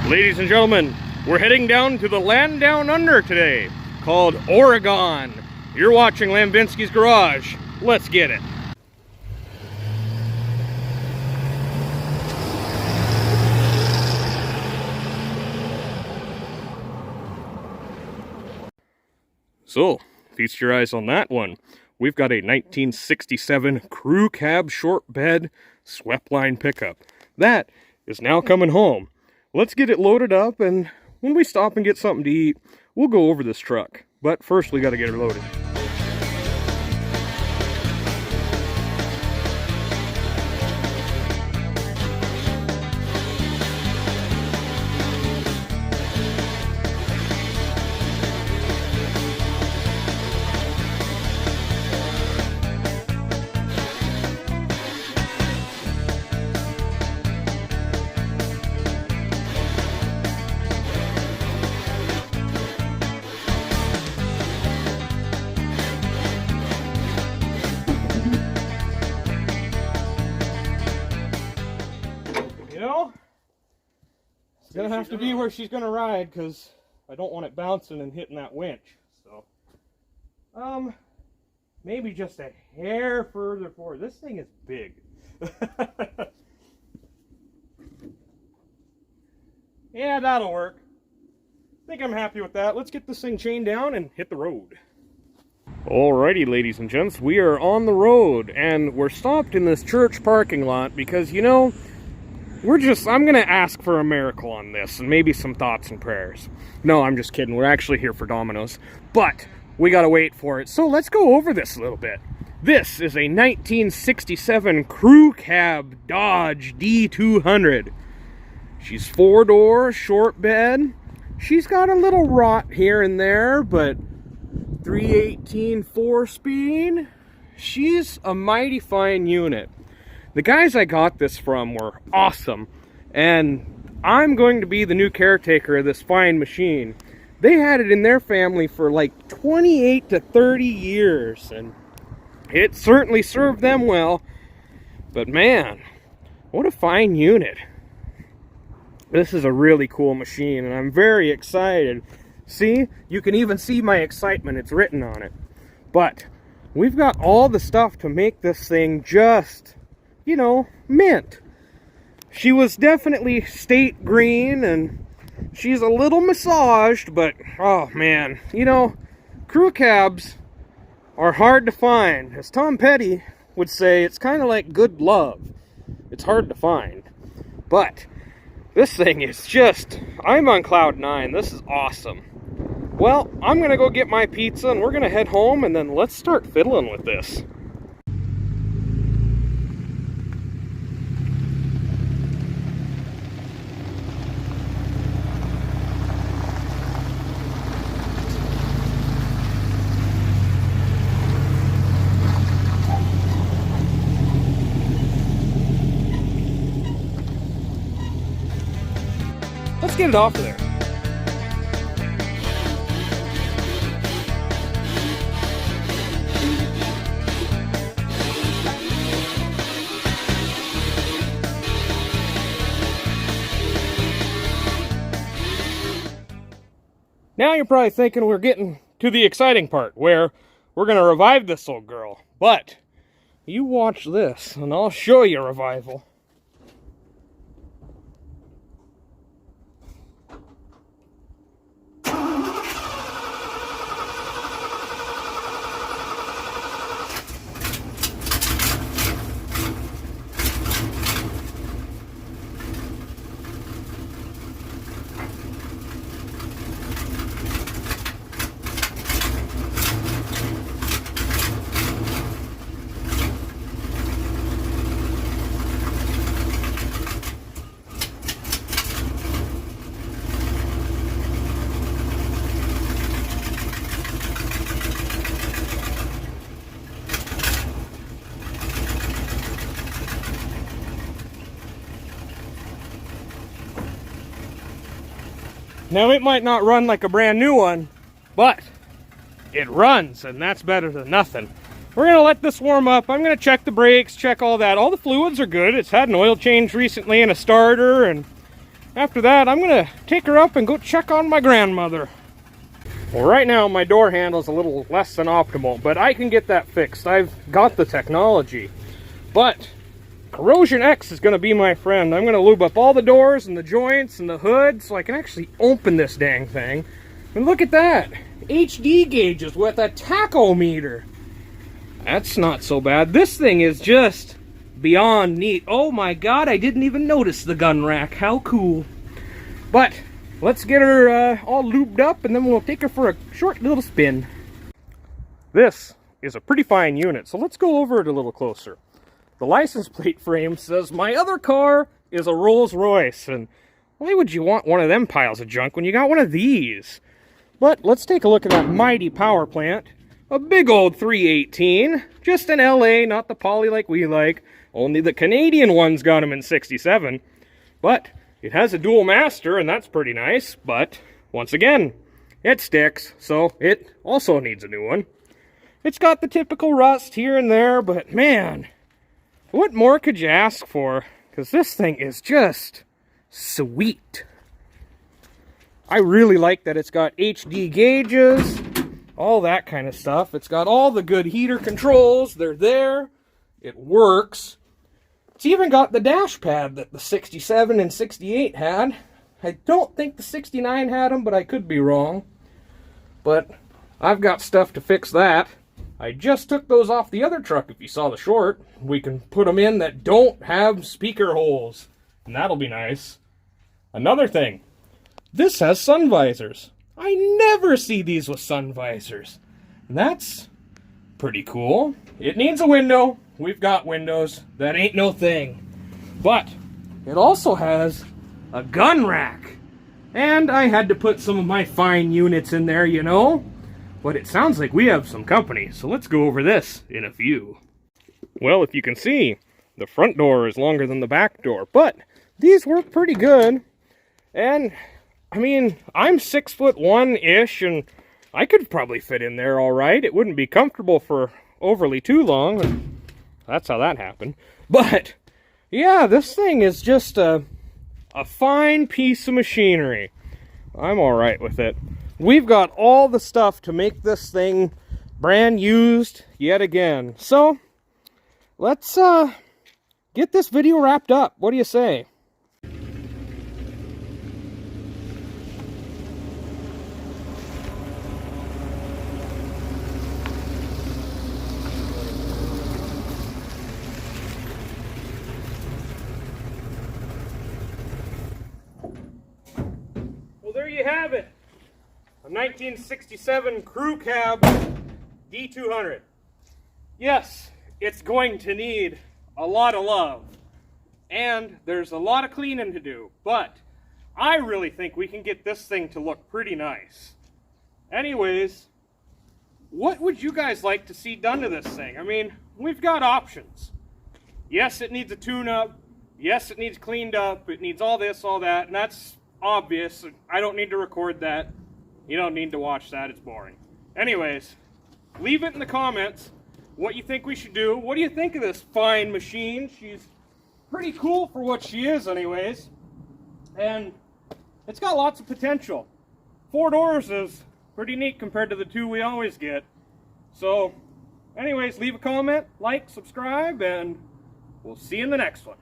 Ladies and gentlemen, we're heading down to the land down under today, called Oregon. You're watching Lambvinskis Garage. Let's get it. So, feast your eyes on that one. We've got a 1967 crew cab short bed Sweptline pickup. That is now coming home. Let's get it loaded up, and when we stop and get something to eat, we'll go over this truck. But first we got to get her loaded. You know, it's gonna have to be where she's gonna ride, because I don't want it bouncing and hitting that winch. So, maybe just a hair further forward. This thing is big. Yeah, that'll work. I think I'm happy with that. Let's get this thing chained down and hit the road. Alrighty, ladies and gents, we are on the road, and we're stopped in this church parking lot because, you know, I'm going to ask for a miracle on this, and maybe some thoughts and prayers. No, I'm just kidding. We're actually here for Domino's, but we got to wait for it. So let's go over this a little bit. This is a 1967 crew cab Dodge D200. She's 4-door, short bed. She's got a little rot here and there, but 318 4-speed. She's a mighty fine unit. The guys I got this from were awesome, and I'm going to be the new caretaker of this fine machine. They had it in their family for like 28 to 30 years, and it certainly served them well. But man, what a fine unit. This is a really cool machine, and I'm very excited. See, you can even see my excitement. It's written on it. But we've got all the stuff to make this thing just, you know, mint. She was definitely state green, and she's a little massaged, but oh man, you know, crew cabs are hard to find. As Tom Petty would say, it's kind of like good love. It's hard to find. But this thing is just, I'm on cloud 9. This is awesome. Well, I'm gonna go get my pizza, and we're gonna head home, and then let's start fiddling with this. Let's get it off of there. Now you're probably thinking we're getting to the exciting part, where we're going to revive this old girl. But you watch this, and I'll show you revival. Now, it might not run like a brand new one, but it runs, and that's better than nothing. We're going to let this warm up. I'm going to check the brakes, check all that. All the fluids are good. It's had an oil change recently and a starter, and after that, I'm gonna take her up and go check on my grandmother. Well, right now my door handle's a little less than optimal, but I can get that fixed. I've got the technology. But Corrosion X is gonna be my friend. I'm gonna lube up all the doors and the joints and the hood so I can actually open this dang thing. And look at that, HD gauges with a tachometer. That's not so bad. This thing is just beyond neat. Oh my god, I didn't even notice the gun rack. How cool. But let's get her all lubed up and then we'll take her for a short little spin. This is a pretty fine unit, so let's go over it a little closer. The license plate frame says my other car is a Rolls Royce, and why would you want one of them piles of junk when you got one of these? But let's take a look at that mighty power plant. A big old 318, just an LA, not the poly like we like. Only the Canadian ones got them in 67. But it has a dual master, and that's pretty nice. But once again, it sticks, so it also needs a new one. It's got the typical rust here and there, but man, what more could you ask for? Because this thing is just sweet. I really like that it's got HD gauges, all that kind of stuff. It's got all the good heater controls. They're there. It works. It's even got the dash pad that the 67 and 68 had. I don't think the 69 had them, but I could be wrong. But I've got stuff to fix that. I just took those off the other truck, if you saw the short. We can put them in that don't have speaker holes, and that'll be nice. Another thing, this has sun visors. I never see these with sun visors. That's pretty cool. It needs a window. We've got windows. That ain't no thing. But it also has a gun rack. And I had to put some of my fine units in there, you know. But it sounds like we have some company, so let's go over this in a few. Well, if you can see, the front door is longer than the back door, but these work pretty good. And I mean, I'm 6'1"-ish, and I could probably fit in there all right. It wouldn't be comfortable for overly too long, and that's how that happened. But yeah, this thing is just a fine piece of machinery. I'm all right with it. We've got all the stuff to make this thing brand used yet again. So let's get this video wrapped up. What do you say? Well, there you have it. A 1967 crew cab D200. Yes, it's going to need a lot of love. And there's a lot of cleaning to do. But I really think we can get this thing to look pretty nice. Anyways, what would you guys like to see done to this thing? I mean, we've got options. Yes, it needs a tune-up. Yes, it needs cleaned up. It needs all this, all that. And that's obvious. I don't need to record that. You don't need to watch that. It's boring. Anyways, leave it in the comments what you think we should do. What do you think of this fine machine? She's pretty cool for what she is anyways. And it's got lots of potential. 4 doors is pretty neat compared to the 2 we always get. So, anyways, leave a comment, like, subscribe, and we'll see you in the next one.